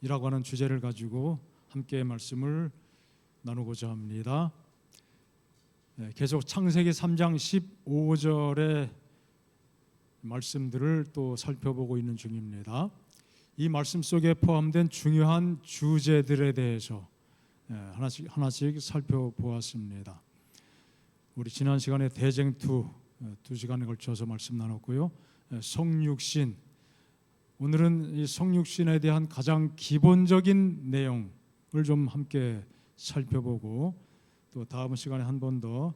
하는 주제를 가지고 함께 말씀을 나누고자 합니다. 계속 창세기 3장 15절의 말씀들을 또 살펴보고 있는 중입니다. 이 말씀 속에 포함된 중요한 주제들에 대해서 하나씩 살펴보았습니다. 우리 지난 시간에 대쟁투 2시간에 걸쳐서 말씀 나눴고요. 성육신, 오늘은 이 성육신에 대한 가장 기본적인 내용을 좀 함께 살펴보고, 또 다음 시간에 한 번 더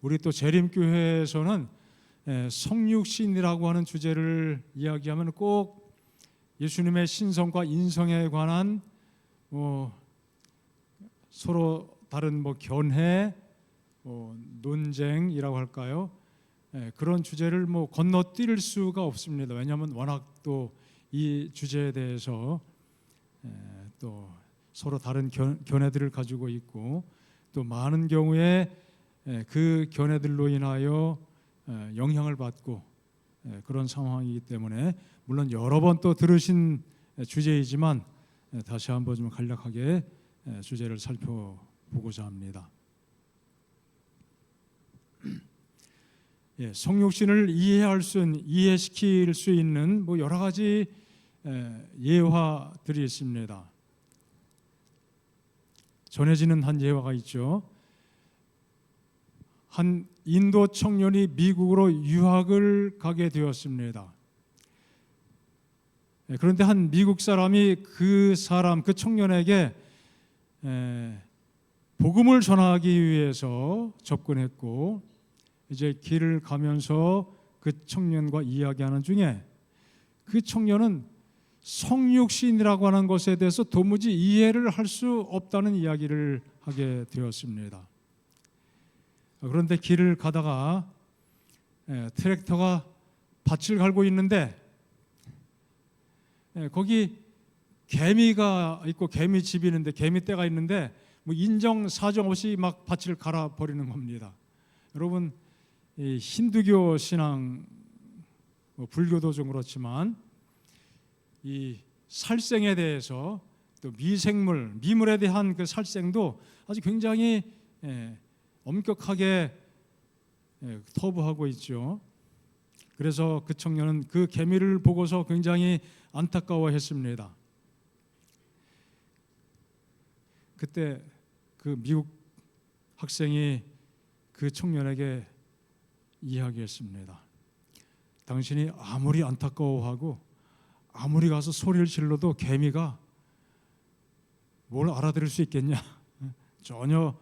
우리 또 재림교회에서는 성육신이라고 하는 주제를 이야기하면 꼭 예수님의 신성과 인성에 관한 서로 다른 견해, 논쟁이라고 할까요? 그런 주제를 건너뛸 수가 없습니다. 왜냐하면 워낙 또 이 주제에 대해서 또 서로 다른 견해들을 가지고 있고, 또 많은 경우에 그 견해들로 인하여 영향을 받고 그런 상황이기 때문에, 물론 여러 번 또 들으신 주제이지만 다시 한번 좀 간략하게 주제를 살펴보고자 합니다. 성육신을 이해시킬 수 있는 여러 가지 예화들이 있습니다. 전해지는 한 예화가 있죠. 한 인도 청년이 미국으로 유학을 가게 되었습니다. 그런데 한 미국 사람이 그 청년에게 복음을 전하기 위해서 접근했고, 이제 길을 가면서 그 청년과 이야기하는 중에 그 청년은 성육신이라고 하는 것에 대해서 도무지 이해를 할 수 없다는 이야기를 하게 되었습니다. 그런데 길을 가다가 트랙터가 밭을 갈고 있는데 거기 개미가 있고 개미집이 있는데, 개미떼가 있는데 인정사정 없이 막 밭을 갈아버리는 겁니다. 여러분, 이 힌두교 신앙, 불교도 좀 그렇지만 이 살생에 대해서, 또 미물에 대한 그 살생도 아주 굉장히 엄격하게 터부하고 있죠. 그래서 그 청년은 그 개미를 보고서 굉장히 안타까워했습니다. 그때 그 미국 학생이 그 청년에게 이야기했습니다. 당신이 아무리 안타까워하고 아무리 가서 소리를 질러도 개미가 뭘 알아들을 수 있겠냐? 전혀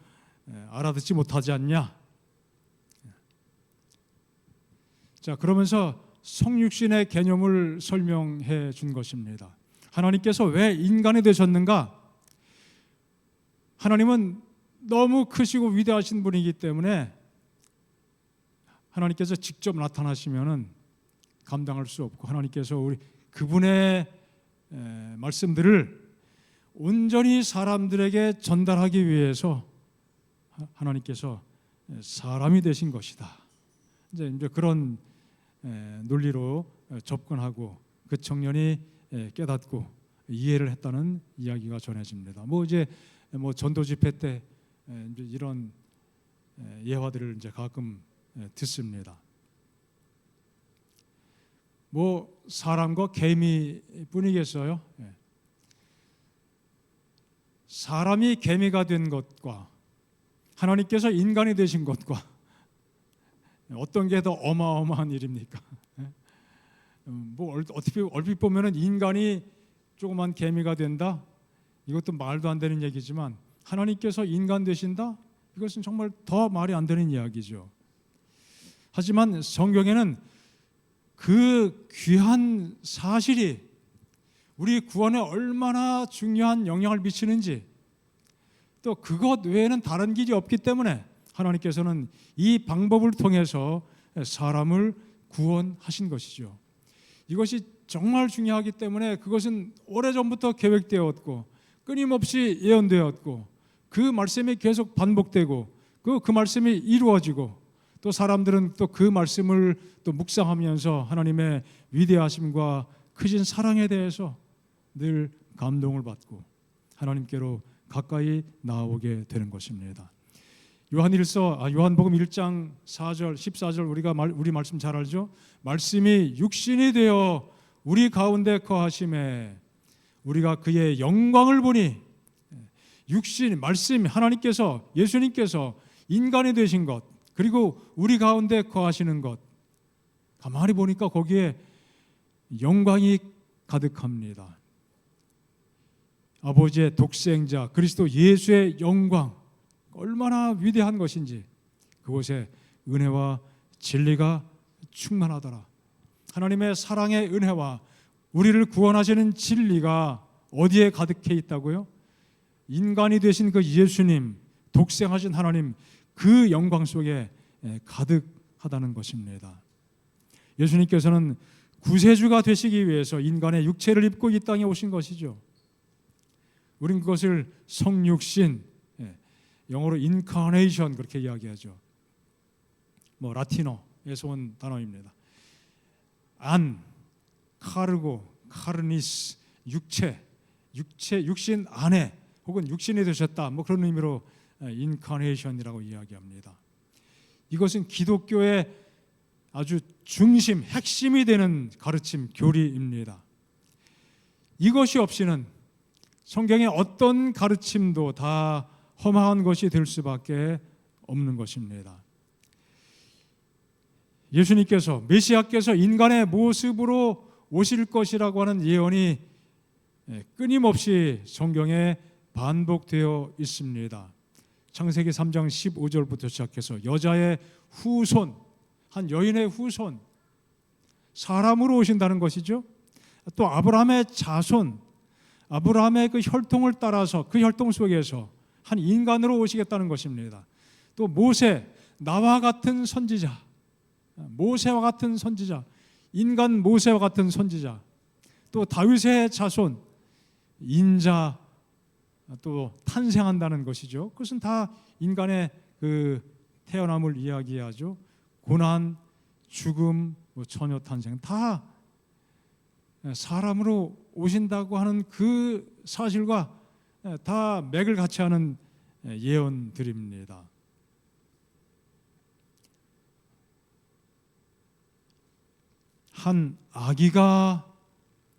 알아듣지 못하지 않냐? 자, 그러면서 성육신의 개념을 설명해 준 것입니다. 하나님께서 왜 인간이 되셨는가? 하나님은 너무 크시고 위대하신 분이기 때문에 하나님께서 직접 나타나시면은 감당할 수 없고, 하나님께서 그분의 말씀들을 온전히 사람들에게 전달하기 위해서 하나님께서 사람이 되신 것이다. 이제 그런 논리로 접근하고 그 청년이 깨닫고 이해를 했다는 이야기가 전해집니다. 전도 집회 때 이제 이런 예화들을 이제 가끔 듣습니다. 사람과 개미뿐이겠어요? 사람이 개미가 된 것과 하나님께서 인간이 되신 것과 어떤 게 더 어마어마한 일입니까? 얼핏 보면은 인간이 조그만 개미가 된다? 이것도 말도 안 되는 얘기지만, 하나님께서 인간 되신다? 이것은 정말 더 말이 안 되는 이야기죠. 하지만 성경에는 그 귀한 사실이 우리 구원에 얼마나 중요한 영향을 미치는지, 또 그것 외에는 다른 길이 없기 때문에 하나님께서는 이 방법을 통해서 사람을 구원하신 것이죠. 이것이 정말 중요하기 때문에 그것은 오래전부터 계획되었고 끊임없이 예언되었고, 그 말씀이 계속 반복되고 그 말씀이 이루어지고, 또 사람들은 또 그 말씀을 또 묵상하면서 하나님의 위대하심과 크신 사랑에 대해서 늘 감동을 받고 하나님께로 가까이 나아오게 되는 것입니다. 요한복음 1장 4절 14절 우리 말씀 잘 알죠? 말씀이 육신이 되어 우리 가운데 거하심에 우리가 그의 영광을 보니, 육신 말씀 하나님께서 예수님께서 인간이 되신 것, 그리고 우리 가운데 거하시는 것, 가만히 보니까 거기에 영광이 가득합니다. 아버지의 독생자 그리스도 예수의 영광, 얼마나 위대한 것인지 그곳에 은혜와 진리가 충만하더라. 하나님의 사랑의 은혜와 우리를 구원하시는 진리가 어디에 가득해 있다고요? 인간이 되신 그 예수님, 독생하신 하나님, 그 영광 속에 가득하다는 것입니다. 예수님께서는 구세주가 되시기 위해서 인간의 육체를 입고 이 땅에 오신 것이죠. 우린 그것을 성육신, 영어로 incarnation 그렇게 이야기하죠. 라틴어에서 온 단어입니다. 카르고, 카르니스, 육신 안에 혹은 육신이 되셨다, 그런 의미로 incarnation이라고 이야기합니다. 이것은 기독교의 아주 중심, 핵심이 되는 가르침, 교리입니다. 이것이 없이는 성경의 어떤 가르침도 다 험한 것이 될 수밖에 없는 것입니다. 예수님께서, 메시아께서 인간의 모습으로 오실 것이라고 하는 예언이 끊임없이 성경에 반복되어 있습니다. 창세기 3장 15절부터 시작해서 여자의 후손, 한 여인의 후손, 사람으로 오신다는 것이죠. 또 아브라함의 자손, 아브라함의 그 혈통을 따라서 그 혈통 속에서 한 인간으로 오시겠다는 것입니다. 또 모세, 나와 같은 선지자, 모세와 같은 선지자, 인간 모세와 같은 선지자, 또 다윗의 자손, 인자, 또 탄생한다는 것이죠. 그것은 다 인간의 그 태어남을 이야기하죠. 고난, 죽음, 처녀 탄생, 다 사람으로 오신다고 하는 그 사실과 다 맥을 같이 하는 예언들입니다. 한 아기가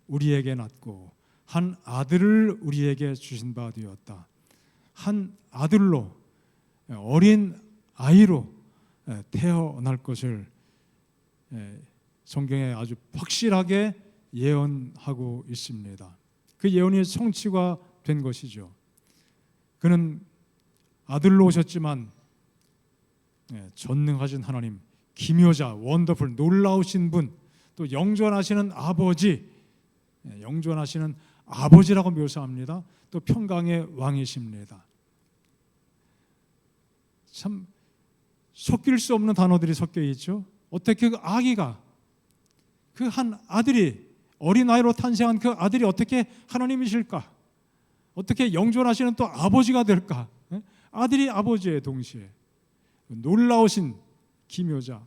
우리에게 낳고 한 아들을 우리에게 주신 바 되었다. 한 아들로, 어린 아이로 태어날 것을 성경에 아주 확실하게 예언하고 있습니다. 그 예언이 성취가 된 것이죠. 그는 아들로 오셨지만 전능하신 하나님, 기묘자, 원더풀, 놀라우신 분, 또 영존하시는 아버지, 영존하시는 아버지라고 묘사합니다. 또 평강의 왕이십니다. 참 섞일 수 없는 단어들이 섞여 있죠. 어떻게 그 아기가, 그 한 아들이, 어린아이로 탄생한 그 아들이 어떻게 하나님이실까? 어떻게 영존하시는 또 아버지가 될까? 아들이 아버지의 동시에 놀라우신 기묘자,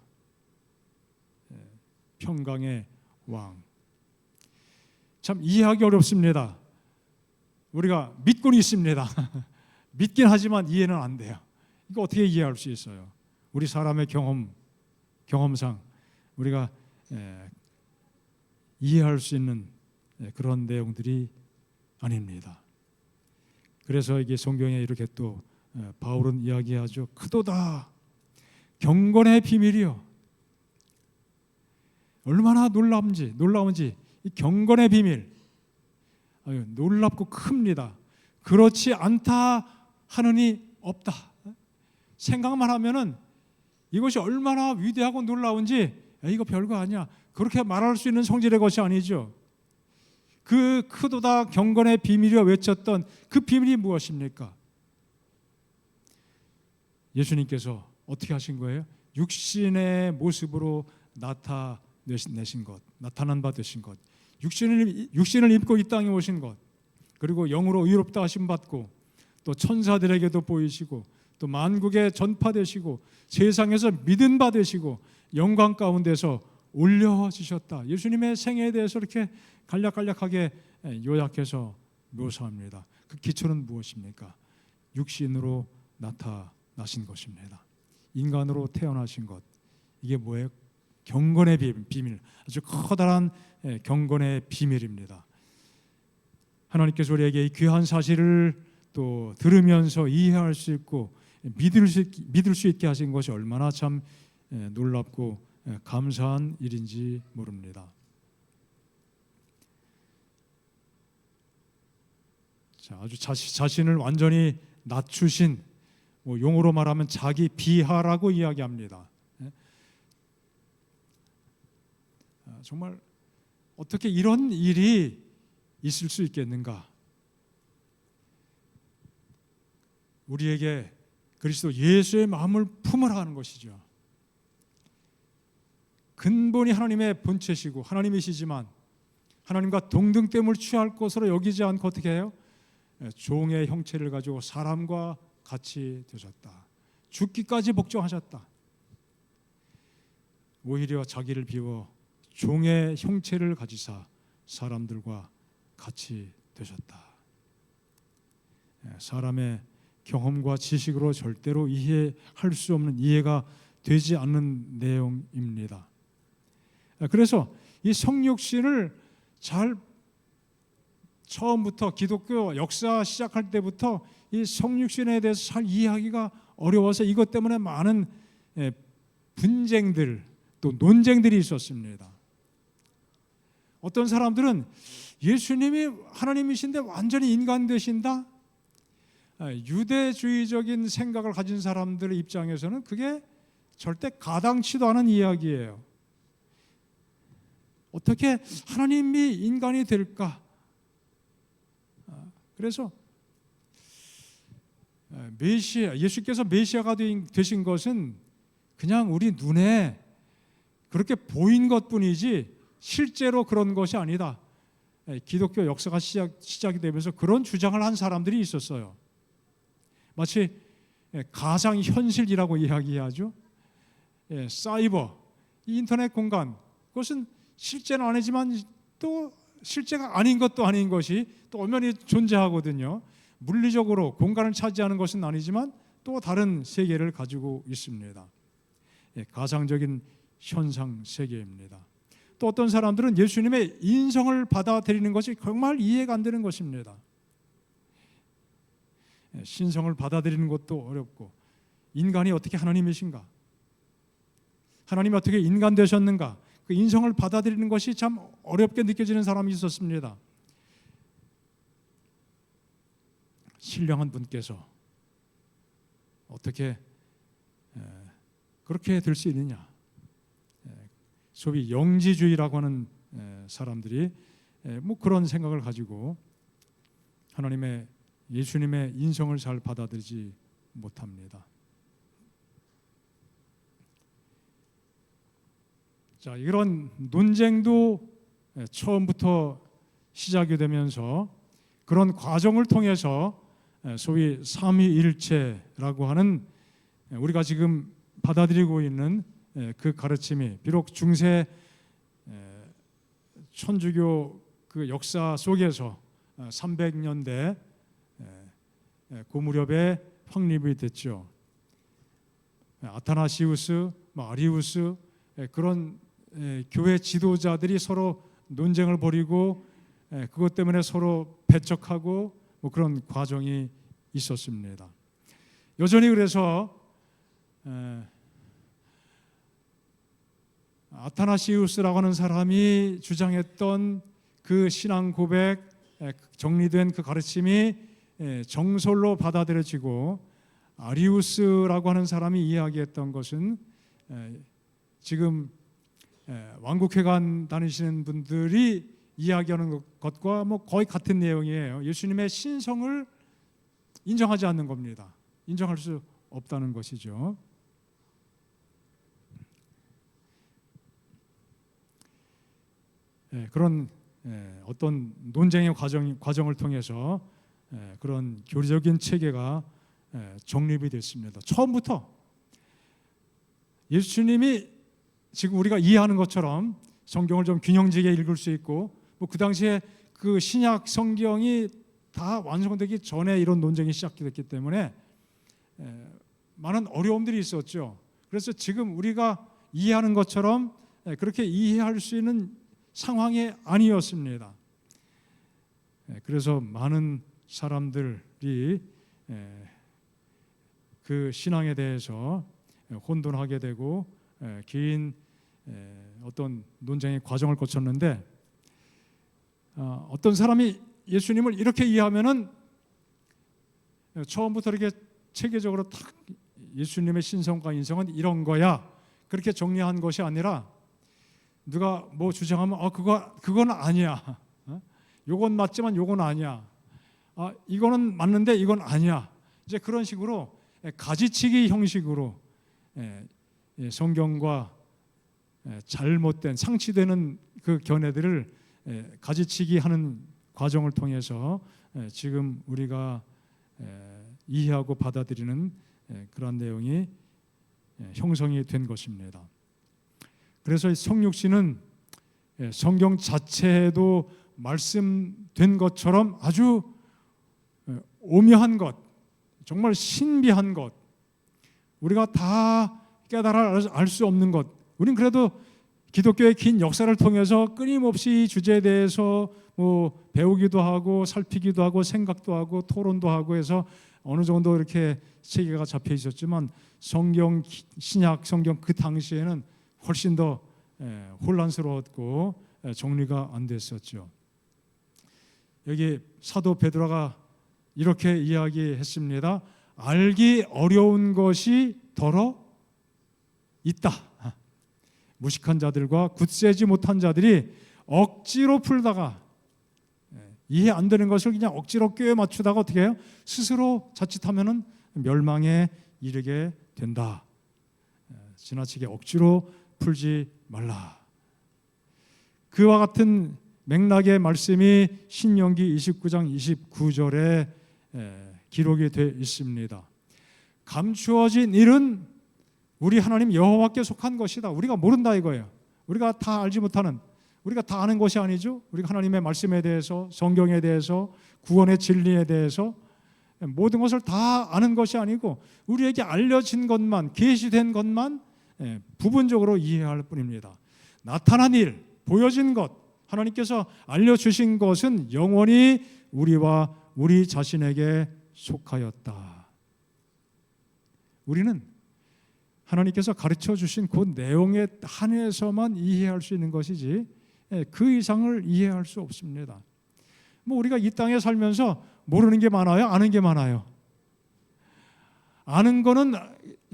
평강의 왕. 참 이해하기 어렵습니다. 우리가 믿고는 있습니다. 믿긴 하지만 이해는 안 돼요. 이거 어떻게 이해할 수 있어요? 우리 사람의 경험상 우리가 이해할 수 있는 그런 내용들이 아닙니다. 그래서 이게 성경에 이렇게 또 바울은 이야기하죠. 크도다 경건의 비밀이요. 얼마나 놀라운지 이 경건의 비밀, 놀랍고 큽니다. 그렇지 않다 하느니 없다. 생각만 하면은 이것이 얼마나 위대하고 놀라운지, 이거 별거 아니야, 그렇게 말할 수 있는 성질의 것이 아니죠. 그 크도다 경건의 비밀이여 외쳤던 그 비밀이 무엇입니까? 예수님께서 어떻게 하신 거예요? 육신의 모습으로 나타내신 것, 나타난 바 되신 것, 육신을 입고 이 땅에 오신 것, 그리고 영으로 의롭다 하심 받고 또 천사들에게도 보이시고 또 만국에 전파되시고 세상에서 믿음 받으시고 영광 가운데서 올려지셨다. 예수님의 생애에 대해서 이렇게 간략하게 요약해서 묘사합니다. 그 기초는 무엇입니까? 육신으로 나타나신 것입니다. 인간으로 태어나신 것, 이게 뭐예요? 경건의 비밀, 아주 커다란 경건의 비밀입니다. 하나님께서 우리에게 이 귀한 사실을 또 들으면서 이해할 수 있고 믿을 수 있게 하신 것이 얼마나 참 놀랍고 감사한 일인지 모릅니다. 자, 아주 자신을 완전히 낮추신, 용어로 말하면 자기 비하라고 이야기합니다. 정말 어떻게 이런 일이 있을 수 있겠는가? 우리에게 그리스도 예수의 마음을 품으라 하는 것이죠. 근본이 하나님의 본체시고 하나님이시지만 하나님과 동등됨을 취할 것으로 여기지 않고 어떻게 해요? 종의 형체를 가지고 사람과 같이 되셨다. 죽기까지 복종하셨다. 오히려 자기를 비워 종의 형체를 가지사 사람들과 같이 되셨다. 사람의 경험과 지식으로 절대로 이해할 수 없는, 이해가 되지 않는 내용입니다. 그래서 이 성육신을 잘 처음부터 기독교 역사 시작할 때부터 이 성육신에 대해서 잘 이해하기가 어려워서 이것 때문에 많은 분쟁들 또 논쟁들이 있었습니다. 어떤 사람들은 예수님이 하나님이신데 완전히 인간 되신다? 유대주의적인 생각을 가진 사람들의 입장에서는 그게 절대 가당치도 않은 이야기예요. 어떻게 하나님이 인간이 될까? 그래서 예수께서 메시아가 되신 것은 그냥 우리 눈에 그렇게 보인 것뿐이지 실제로 그런 것이 아니다. 기독교 역사가 시작이 되면서 그런 주장을 한 사람들이 있었어요. 마치 가상현실이라고 이야기하죠. 사이버, 인터넷 공간, 그것은 실제는 아니지만 또 실제가 아닌 것도 아닌 것이 또 엄연히 존재하거든요. 물리적으로 공간을 차지하는 것은 아니지만 또 다른 세계를 가지고 있습니다. 가상적인 현상 세계입니다. 또 어떤 사람들은 예수님의 인성을 받아들이는 것이 정말 이해가 안 되는 것입니다. 신성을 받아들이는 것도 어렵고, 인간이 어떻게 하나님이신가? 하나님이 어떻게 인간 되셨는가? 그 인성을 받아들이는 것이 참 어렵게 느껴지는 사람이 있었습니다. 신령한 분께서 어떻게 그렇게 될 수 있느냐? 소위 영지주의라고 하는 사람들이 그런 생각을 가지고 예수님의 인성을 잘 받아들이지 못합니다. 자, 이런 논쟁도 처음부터 시작이 되면서 그런 과정을 통해서 소위 삼위일체라고 하는 우리가 지금 받아들이고 있는 그 가르침이 비록 중세 천주교 그 역사 속에서 300년대 그 무렵에 확립이 됐죠. 아타나시우스, 아리우스 그런 교회 지도자들이 서로 논쟁을 벌이고 그것 때문에 서로 배척하고 그런 과정이 있었습니다. 여전히 그래서 아타나시우스라고 하는 사람이 주장했던 그 신앙 고백, 정리된 그 가르침이 정설로 받아들여지고, 아리우스라고 하는 사람이 이야기했던 것은 지금 왕국회관 다니시는 분들이 이야기하는 것과 거의 같은 내용이에요. 예수님의 신성을 인정하지 않는 겁니다. 인정할 수 없다는 것이죠. 그런 어떤 논쟁의 과정을 통해서 그런 교리적인 체계가 정립이 됐습니다. 처음부터 예수님이 지금 우리가 이해하는 것처럼 성경을 좀 균형지게 읽을 수 있고, 그 당시에 그 신약 성경이 다 완성되기 전에 이런 논쟁이 시작됐기 때문에 많은 어려움들이 있었죠. 그래서 지금 우리가 이해하는 것처럼 그렇게 이해할 수 있는 상황이 아니었습니다. 그래서 많은 사람들이 그 신앙에 대해서 혼돈하게 되고 긴 어떤 논쟁의 과정을 거쳤는데, 어떤 사람이 예수님을 이렇게 이해하면은 처음부터 이렇게 체계적으로 딱 예수님의 신성과 인성은 이런 거야 그렇게 정리한 것이 아니라, 누가 뭐 주장하면 그건 아니야, 요건 맞지만 요건 아니야, 이거는 맞는데 이건 아니야, 이제 그런 식으로 가지치기 형식으로 성경과 잘못된 상치되는 그 견해들을 가지치기 하는 과정을 통해서 지금 우리가 이해하고 받아들이는 그런 내용이 형성이 된 것입니다. 그래서 성육신은 성경 자체에도 말씀된 것처럼 아주 오묘한 것, 정말 신비한 것, 우리가 다 깨달아 알 수 없는 것, 우린 그래도 기독교의 긴 역사를 통해서 끊임없이 이 주제에 대해서 뭐 배우기도 하고 살피기도 하고 생각도 하고 토론도 하고 해서 어느 정도 이렇게 체계가 잡혀 있었지만, 성경, 신약 성경 그 당시에는 훨씬 더 혼란스러웠고 정리가 안 됐었죠. 여기 사도 베드로가 이렇게 이야기했습니다. 알기 어려운 것이 더러 있다. 무식한 자들과 굳세지 못한 자들이 억지로 풀다가 이해 안 되는 것을 그냥 억지로 꿰 맞추다가 어떻게 해요? 스스로 자칫하면은 멸망에 이르게 된다. 지나치게 억지로 풀지 말라. 그와 같은 맥락의 말씀이 신명기 29장 29절에 기록이 되어 있습니다. 감추어진 일은 우리 하나님 여호와께 속한 것이다. 우리가 모른다 이거예요. 우리가 다 알지 못하는, 우리가 다 아는 것이 아니죠. 우리가 하나님의 말씀에 대해서, 성경에 대해서, 구원의 진리에 대해서 모든 것을 다 아는 것이 아니고 우리에게 알려진 것만, 계시된 것만 부분적으로 이해할 뿐입니다. 나타난 일, 보여진 것, 하나님께서 알려주신 것은 영원히 우리와 우리 자신에게 속하였다. 우리는 하나님께서 가르쳐 주신 그 내용에 한해서만 이해할 수 있는 것이지 그 이상을 이해할 수 없습니다. 뭐 우리가 이 땅에 살면서 모르는 게 많아요? 아는 게 많아요? 아는 거는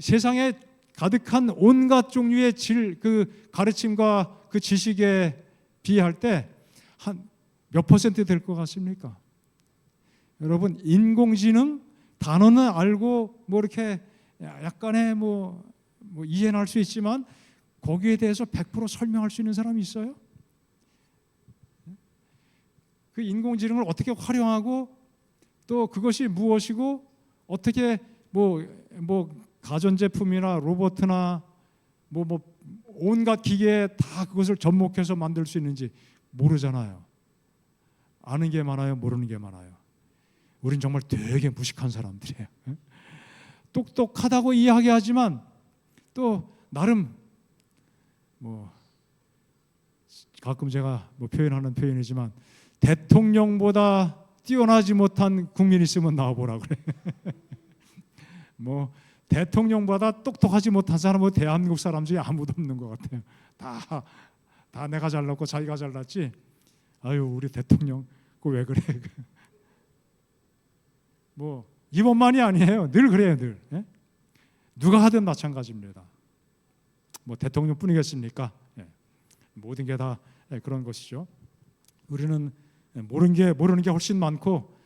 세상에 가득한 온갖 종류의 그 가르침과 그 지식에 비할 때 한 몇 퍼센트 될 것 같습니까? 여러분, 인공지능 단어는 알고 뭐 이렇게 약간의 뭐 이해는 할 수 있지만 거기에 대해서 100% 설명할 수 있는 사람이 있어요? 그 인공지능을 어떻게 활용하고 또 그것이 무엇이고 어떻게 뭐 가전제품이나 로봇이나 뭐 온갖 기계에 다 그것을 접목해서 만들 수 있는지 모르잖아요. 아는 게 많아요, 모르는 게 많아요. 우린 정말 되게 무식한 사람들이에요. 똑똑하다고 이야기하지만 또 나름 뭐 가끔 제가 뭐 표현하는 표현이지만 대통령보다 뛰어나지 못한 국민 있으면 나와보라 그래. 뭐 대통령보다 똑똑하지 못한 사람은 대한민국 사람 중에 아무도 없는 것 같아요. 다 내가 잘났고 자기가 잘났지. 아유 우리 대통령 그거 왜 그래? 뭐 이번만이 아니에요. 늘 그래요, 늘. 예? 누가 하든 마찬가지입니다. 뭐 대통령뿐이겠습니까? 예. 모든 게 다 그런 것이죠. 우리는 모르는 게 훨씬 많고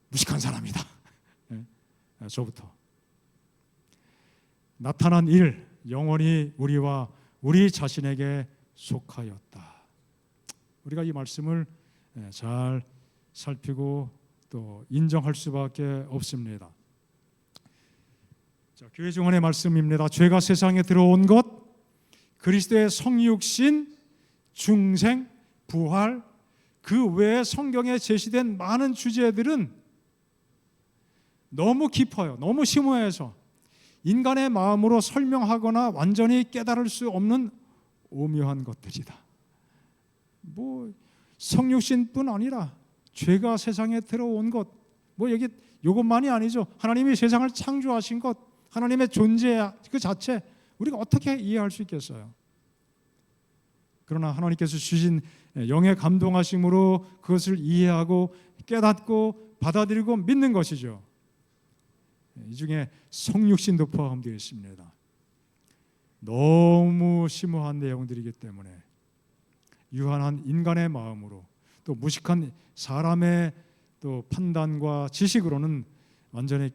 무식한 사람이다. 예. 저부터. 나타난 일, 영원히 우리와 우리 자신에게 속하였다. 우리가 이 말씀을 잘 살피고 또 인정할 수밖에 없습니다. 자, 교회 증언의 말씀입니다. 죄가 세상에 들어온 것, 그리스도의 성육신, 중생, 부활, 그 외에 성경에 제시된 많은 주제들은 너무 깊어요. 너무 심오해서 인간의 마음으로 설명하거나 완전히 깨달을 수 없는 오묘한 것들이다. 뭐 성육신뿐 아니라 죄가 세상에 들어온 것, 뭐 여기 이것만이 아니죠. 하나님이 세상을 창조하신 것, 하나님의 존재 그 자체 우리가 어떻게 이해할 수 있겠어요? 그러나 하나님께서 주신 영의 감동하심으로 그것을 이해하고 깨닫고 받아들이고 믿는 것이죠. 이 중에 성육신도 포함되어 있습니다. 너무 심오한 내용들이기 때문에 유한한 인간의 마음으로 또 무식한 사람의 또 판단과 지식으로는 완전히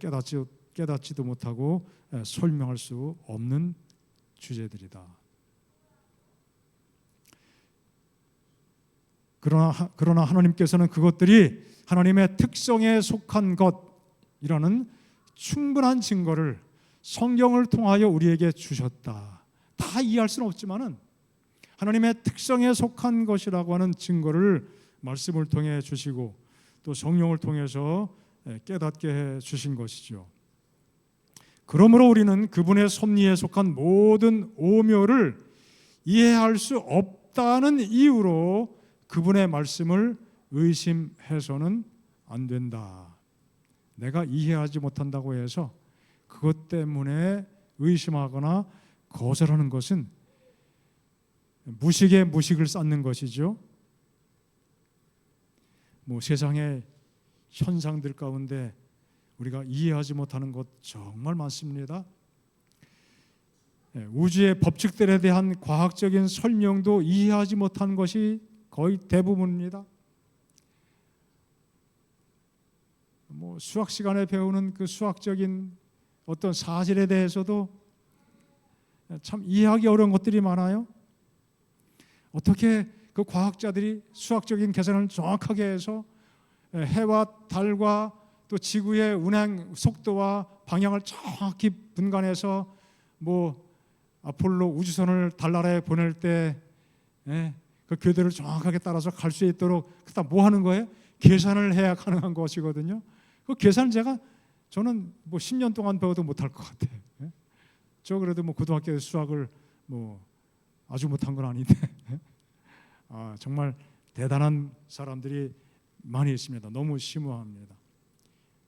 깨닫지도 못하고 설명할 수 없는 주제들이다. 그러나 하나님께서는 그것들이 하나님의 특성에 속한 것이라는 충분한 증거를 성경을 통하여 우리에게 주셨다. 다 이해할 수는 없지만은 하나님의 특성에 속한 것이라고 하는 증거를 말씀을 통해 주시고 또 성령을 통해서 깨닫게 해 주신 것이죠. 그러므로 우리는 그분의 섭리에 속한 모든 오묘를 이해할 수 없다는 이유로 그분의 말씀을 의심해서는 안 된다. 내가 이해하지 못한다고 해서 그것 때문에 의심하거나 거절하는 것은 무식에 무식을 쌓는 것이죠. 뭐 세상의 현상들 가운데 우리가 이해하지 못하는 것 정말 많습니다. 우주의 법칙들에 대한 과학적인 설명도 이해하지 못한 것이 거의 대부분입니다. 뭐 수학 시간에 배우는 그 수학적인 어떤 사실에 대해서도 참 이해하기 어려운 것들이 많아요. 어떻게 그 과학자들이 수학적인 계산을 정확하게 해서 해와 달과 또 지구의 운행 속도와 방향을 정확히 분간해서 뭐 아폴로 우주선을 달나라에 보낼 때 그 궤도를 정확하게 따라서 갈 수 있도록 그다 뭐 하는 거예요? 계산을 해야 가능한 것이거든요. 그 계산을 저는 뭐 10년 동안 배워도 못할 것 같아요. 저 그래도 뭐 고등학교에서 수학을 뭐 아주 못한 건 아닌데 정말 대단한 사람들이 많이 있습니다. 너무 심오합니다.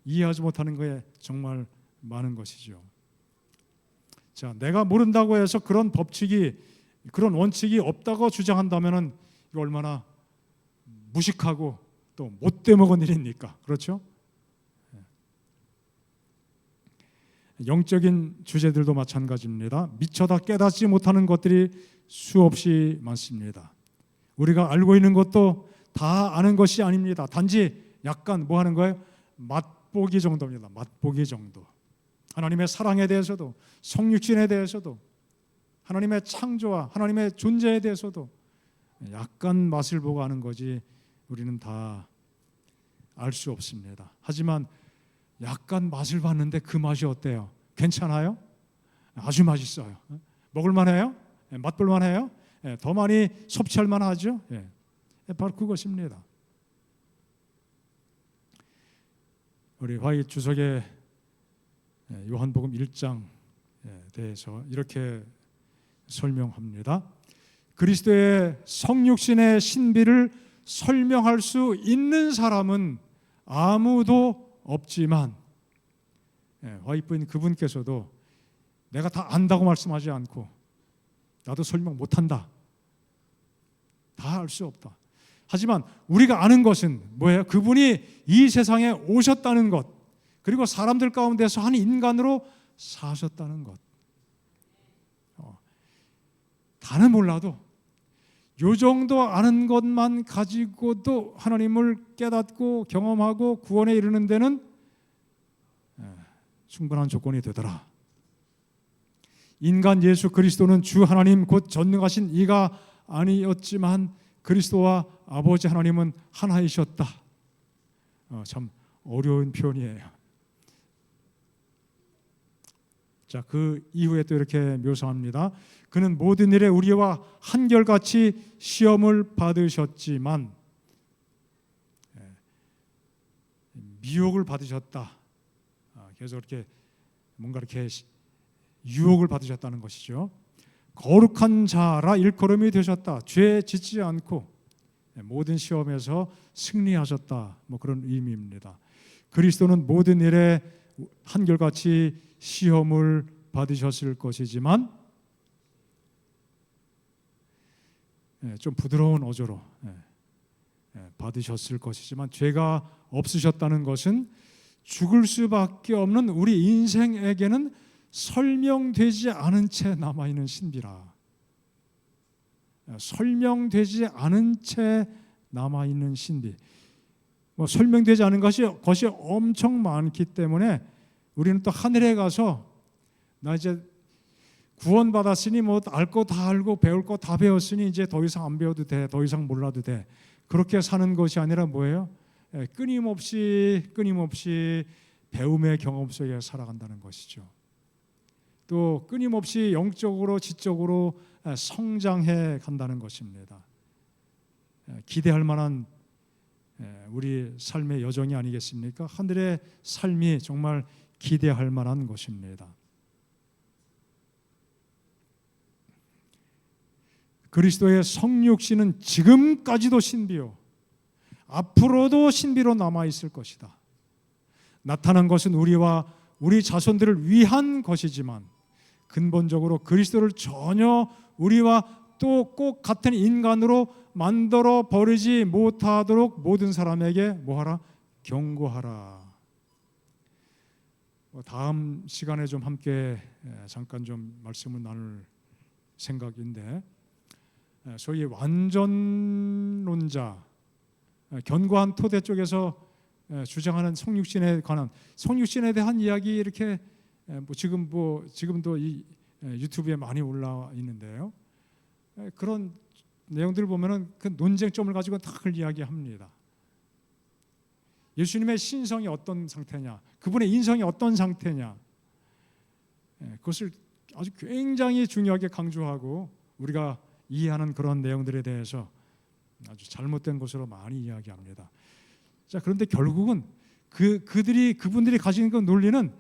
이해하지 못하는 거에 정말 많은 것이죠. 자, 내가 모른다고 해서 그런 법칙이 그런 원칙이 없다고 주장한다면은 이거 얼마나 무식하고 또 못돼 먹은 일입니까? 그렇죠? 영적인 주제들도 마찬가지입니다. 미처 다 깨닫지 못하는 것들이 수없이 많습니다. 우리가 알고 있는 것도 다 아는 것이 아닙니다. 단지 약간 뭐 하는 거예요? 맛보기 정도입니다. 맛보기 정도. 하나님의 사랑에 대해서도 성육신에 대해서도 하나님의 창조와 하나님의 존재에 대해서도 약간 맛을 보고 아는 거지 우리는 다 알 수 없습니다. 하지만 약간 맛을 봤는데 그 맛이 어때요? 괜찮아요? 아주 맛있어요. 먹을 만해요? 맛볼 만해요? 더 많이 섭취할 만하죠? 바로 그것입니다. 우리 화이 주석의 요한복음 1장에 대해서 이렇게 설명합니다. 그리스도의 성육신의 신비를 설명할 수 있는 사람은 아무도 없지만 화이트인 그분께서도 내가 다 안다고 말씀하지 않고 나도 설명 못한다. 다 알 수 없다. 하지만 우리가 아는 것은 뭐예요? 그분이 이 세상에 오셨다는 것, 그리고 사람들 가운데서 한 인간으로 사셨다는 것. 다는 몰라도 요 정도 아는 것만 가지고도 하나님을 깨닫고 경험하고 구원에 이르는 데는 충분한 조건이 되더라. 인간 예수 그리스도는 주 하나님 곧 전능하신 이가 아니었지만 그리스도와 아버지 하나님은 하나이셨다. 참 어려운 표현이에요. 자, 그 이후에 또 이렇게 묘사합니다. 그는 모든 일에 우리와 한결같이 시험을 받으셨지만 미혹을 받으셨다. 그래서 이렇게 뭔가 이렇게 유혹을 받으셨다는 것이죠. 거룩한 자라 일컬음이 되셨다. 죄에 짓지 않고 모든 시험에서 승리하셨다. 뭐 그런 의미입니다. 그리스도는 모든 일에 한결같이 시험을 받으셨을 것이지만 좀 부드러운 어조로 받으셨을 것이지만 죄가 없으셨다는 것은 죽을 수밖에 없는 우리 인생에게는 설명되지 않은 채 남아있는 신비라. 설명되지 않은 채 남아있는 신비. 설명되지 않은 것이 엄청 많기 때문에 우리는 또 하늘에 가서 나 이제 구원받았으니 뭐 알 거 다 알고 배울 거 다 배웠으니 이제 더 이상 안 배워도 돼. 더 이상 몰라도 돼. 그렇게 사는 것이 아니라 뭐예요? 끊임없이 배움의 경험 속에 살아간다는 것이죠. 또 끊임없이 영적으로 지적으로 성장해 간다는 것입니다. 기대할 만한 우리 삶의 여정이 아니겠습니까? 하늘의 삶이 정말 기대할 만한 것입니다. 그리스도의 성육신은 지금까지도 신비요 앞으로도 신비로 남아있을 것이다. 나타난 것은 우리와 우리 자손들을 위한 것이지만 근본적으로 그리스도를 전혀 우리와 또 꼭 같은 인간으로 만들어 버리지 못하도록 모든 사람에게 뭐하라? 경고하라. 다음 시간에 좀 함께 잠깐 좀 말씀을 나눌 생각인데, 소위 완전론자 견고한 토대 쪽에서 주장하는 성육신에 관한 성육신에 대한 이야기 이렇게 지금도 이 유튜브에 많이 올라와 있는데요. 그런 내용들을 보면은 그 논쟁점을 가지고 다 이야기합니다. 예수님의 신성이 어떤 상태냐, 그분의 인성이 어떤 상태냐, 그것을 아주 굉장히 중요하게 강조하고 우리가 이해하는 그런 내용들에 대해서 아주 잘못된 것으로 많이 이야기합니다. 자, 그런데 결국은 그분들이 가지는 그 논리는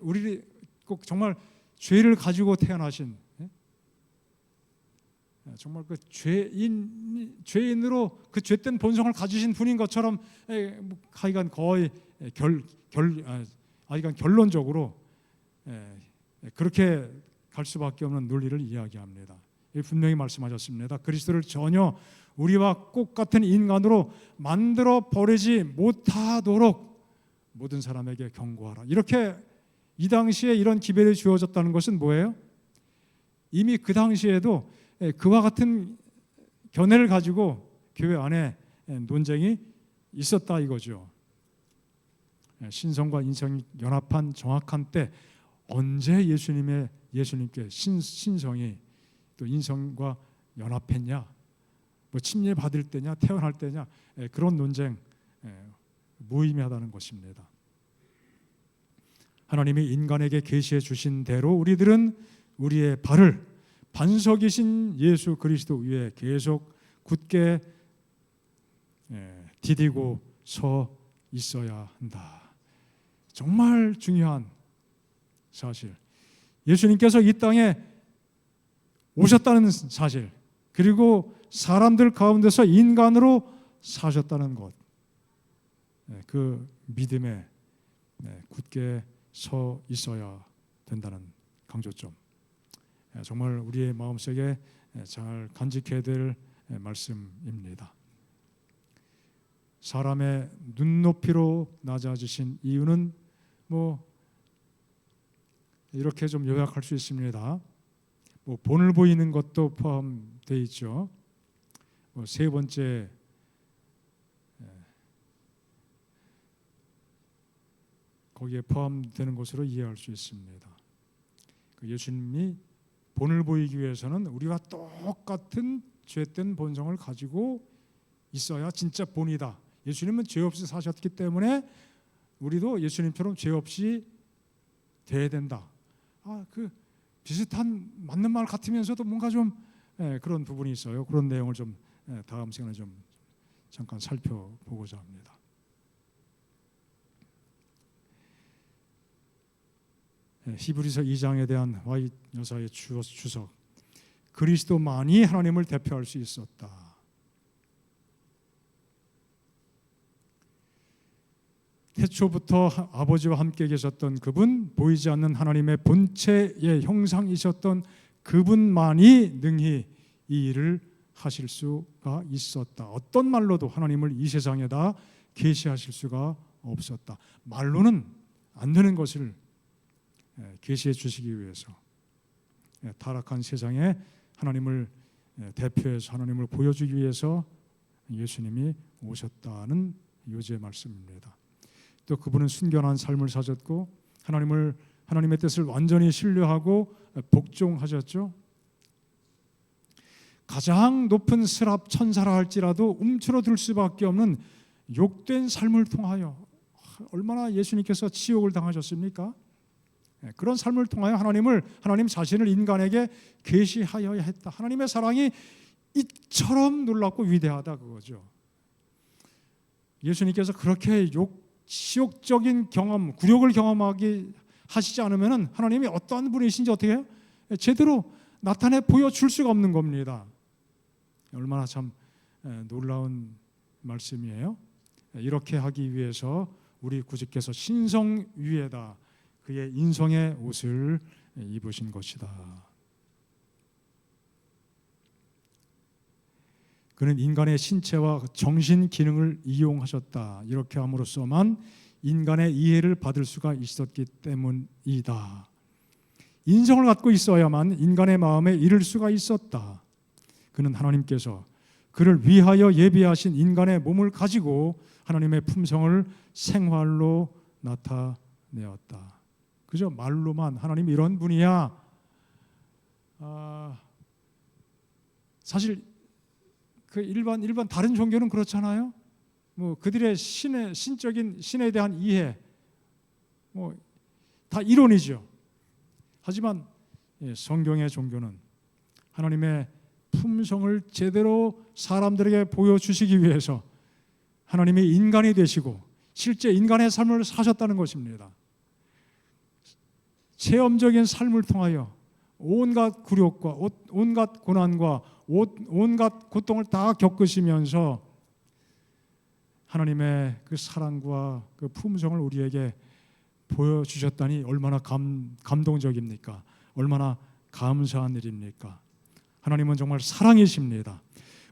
우리 꼭 정말 죄를 가지고 태어나신 정말 그 죄인으로 그 죄된 본성을 가지신 분인 것처럼 하여간 거의 결론적으로 그렇게 갈 수밖에 없는 논리를 이야기합니다. 분명히 말씀하셨습니다. 그리스도를 전혀 우리와 꼭 같은 인간으로 만들어 버리지 못하도록 모든 사람에게 경고하라. 이렇게 이 당시에 이런 기별이 주어졌다는 것은 뭐예요? 이미 그 당시에도 그와 같은 견해를 가지고 교회 안에 논쟁이 있었다 이거죠. 신성과 인성이 연합한 정확한 때 언제 예수님께 신성이 또 인성과 연합했냐, 뭐 침례 받을 때냐, 태어날 때냐, 그런 논쟁 무의미하다는 것입니다. 하나님이 인간에게 계시해 주신 대로 우리들은 우리의 발을 반석이신 예수 그리스도 위에 계속 굳게 디디고 서 있어야 한다. 정말 중요한 사실. 예수님께서 이 땅에 오셨다는 사실, 그리고 사람들 가운데서 인간으로 사셨다는 것, 그 믿음에 굳게 서 있어야 된다는 강조점, 정말 우리의 마음속에 잘 간직해야 될 말씀입니다. 사람의 눈높이로 낮아지신 이유는 뭐 이렇게 좀 요약할 수 있습니다. 뭐 본을 보이는 것도 포함되어 있죠. 세 번째, 거기에 포함되는 것으로 이해할 수 있습니다. 예수님이 본을 보이기 위해서는 우리와 똑같은 죄된 본성을 가지고 있어야 진짜 본이다. 예수님은 죄 없이 사셨기 때문에 우리도 예수님처럼 죄 없이 돼야 된다. 그 비슷한 맞는 말 같으면서도 뭔가 좀 그런 부분이 있어요. 그런 내용을 좀 다음 시간에 좀 잠깐 살펴보고자 합니다. 히브리서 2장에 대한 와이 여사의 주석, 그리스도만이 하나님을 대표할 수 있었다. 태초부터 아버지와 함께 계셨던 그분, 보이지 않는 하나님의 본체의 형상이셨던 그분만이 능히 이 일을 하실 수가 있었다. 어떤 말로도 하나님을 이 세상에다 계시하실 수가 없었다. 말로는 안 되는 것을 계시해 주시기 위해서 타락한 세상에 하나님을 대표해서 하나님을 보여주기 위해서 예수님이 오셨다는 요지의 말씀입니다. 또 그분은 순결한 삶을 사셨고 하나님의 뜻을 완전히 신뢰하고 복종하셨죠. 가장 높은 스랍 천사라 할지라도 움츠러들 수밖에 없는 욕된 삶을 통하여 얼마나 예수님께서 치욕을 당하셨습니까? 그런 삶을 통하여 하나님 자신을 인간에게 계시하여야 했다. 하나님의 사랑이 이처럼 놀랍고 위대하다 그거죠. 예수님께서 그렇게 치욕적인 경험, 굴욕을 경험하게 하시지 않으면 하나님이 어떠한 분이신지 어떻게 해요? 제대로 나타내 보여줄 수가 없는 겁니다. 얼마나 참 놀라운 말씀이에요. 이렇게 하기 위해서 우리 구주께서 신성 위에다 그의 인성의 옷을 입으신 것이다. 그는 인간의 신체와 정신 기능을 이용하셨다. 이렇게 함으로써만 인간의 이해를 받을 수가 있었기 때문이다. 인성을 갖고 있어야만 인간의 마음에 이를 수가 있었다. 그는 하나님께서 그를 위하여 예비하신 인간의 몸을 가지고 하나님의 품성을 생활로 나타내었다. 그저 말로만 하나님 이런 분이야. 사실 그 일반 다른 종교는 그렇잖아요. 뭐 그들의 신적인 신에 대한 이해, 뭐 다 이론이죠. 하지만 성경의 종교는 하나님의 품성을 제대로 사람들에게 보여주시기 위해서 하나님이 인간이 되시고 실제 인간의 삶을 사셨다는 것입니다. 체험적인 삶을 통하여 온갖 굴욕과 온갖 고난과 온갖 고통을 다 겪으시면서 하나님의 그 사랑과 그 품성을 우리에게 보여주셨다니 얼마나 감동적입니까? 얼마나 감사한 일입니까? 하나님은 정말 사랑이십니다.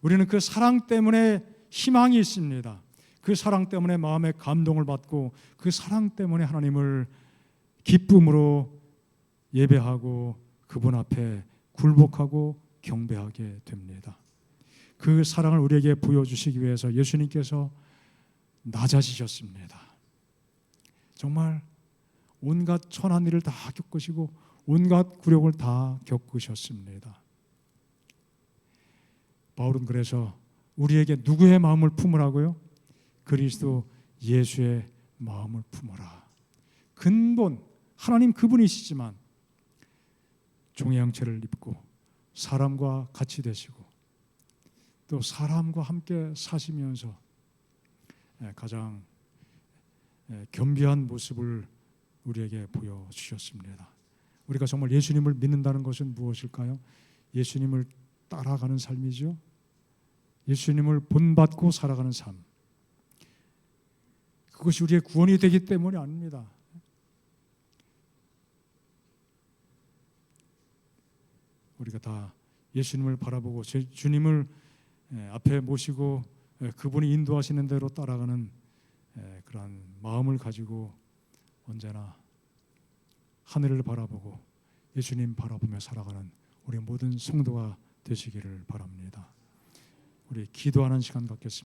우리는 그 사랑 때문에 희망이 있습니다. 그 사랑 때문에 마음의 감동을 받고 그 사랑 때문에 하나님을 기쁨으로 예배하고 그분 앞에 굴복하고 경배하게 됩니다. 그 사랑을 우리에게 보여주시기 위해서 예수님께서 낮아지셨습니다. 정말 온갖 천한 일을 다 겪으시고 온갖 굴욕을 다 겪으셨습니다. 바울은 그래서 우리에게 누구의 마음을 품으라고요? 그리스도 예수의 마음을 품어라. 근본 하나님 그분이시지만 종의 형체를 입고 사람과 같이 되시고 또 사람과 함께 사시면서 가장 겸비한 모습을 우리에게 보여주셨습니다. 우리가 정말 예수님을 믿는다는 것은 무엇일까요? 예수님을 따라가는 삶이죠. 예수님을 본받고 살아가는 삶. 그것이 우리의 구원이 되기 때문이 아닙니다. 우리가 다 예수님을 바라보고 주님을 앞에 모시고 그분이 인도하시는 대로 따라가는 그러한 마음을 가지고 언제나 하늘을 바라보고 예수님 바라보며 살아가는 우리 모든 성도가 되시기를 바랍니다. 우리 기도하는 시간 갖겠습니다.